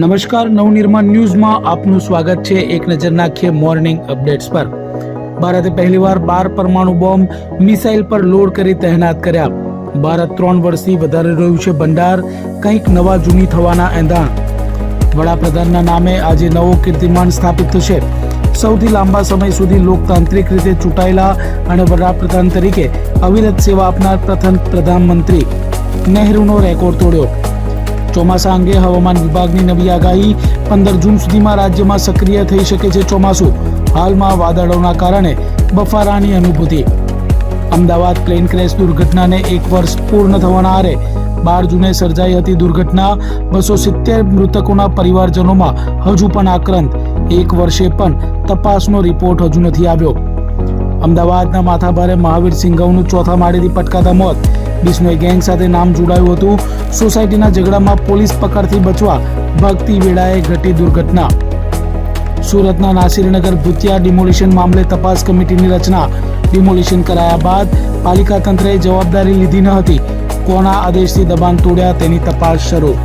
નમસ્કાર, નવનિર્માણ ન્યૂઝમાં આપનું સ્વાગત છે। એક નજર નાખીએ મોર્નિંગ અપડેટ્સ પર। ભારતે પહેલીવાર 12 પરમાણુ બોમ્બ મિસાઇલ પર લોડ કરી તૈનાત કર્યા। ભારત 3 વર્ષથી વધારે રહ્યું છે ભંડાર, કંઈક નવા જૂની થવાના એંધાણ। વડાપ્રધાનના નામે આજે નવો કીર્તિમાન સ્થાપિત થશે। સૌથી લાંબા સમય સુધી લોકતાંત્રિક રીતે ચૂંટાયેલા અને વડાપ્રધાન તરીકે અવિરત સેવા આપનાર પ્રથમ પ્રધાનમંત્રી નહેરુનો રેકોર્ડ તોડ્યો। ચોમાસા અંગે હવામાન વિભાગની નવી આગાહી। 15 જૂન સુધીમાં રાજ્યમાં સક્રિય થઈ શકે છે ચોમાસું। હાલમાં વાદળોના કારણે બફારાની અનુભૂતિ। અમદાવાદ પ્લેન ક્રેશ દુર્ઘટનાને 1 વર્ષ પૂર્ણ થવાના આરે 12 જૂને સર્જાઈ હતી દુર્ઘટના। 270 મૃતકોના પરિવારજનોમાં હજુ પણ આક્રંદ। 1 વર્ષે પણ તપાસનો રિપોર્ટ હજુ નથી આવ્યો। અમદાવાદના માથાભારે મહાવીરસિંહ ગૌનું ચોથા માળેથી પટકાતા મોત। બિશ્નોઈ ગેંગ સાથે નામ જોડાયું હતું। સોસાયટીના ઝઘડામાં પોલીસ પકડથી બચવા ભાગતી વેળાએ ઘટી દુર્ઘટના। સુરતના નાસિરનગર ભૂતિયા ડિમોલિશન મામલે તપાસ કમિટીની રચના। ડિમોલિશન કરાયા બાદ પાલિકા તંત્રએ જવાબદારી લીધી ન હતી। કોના આદેશથી દબાણ તોડ્યા તેની તપાસ શરૂ।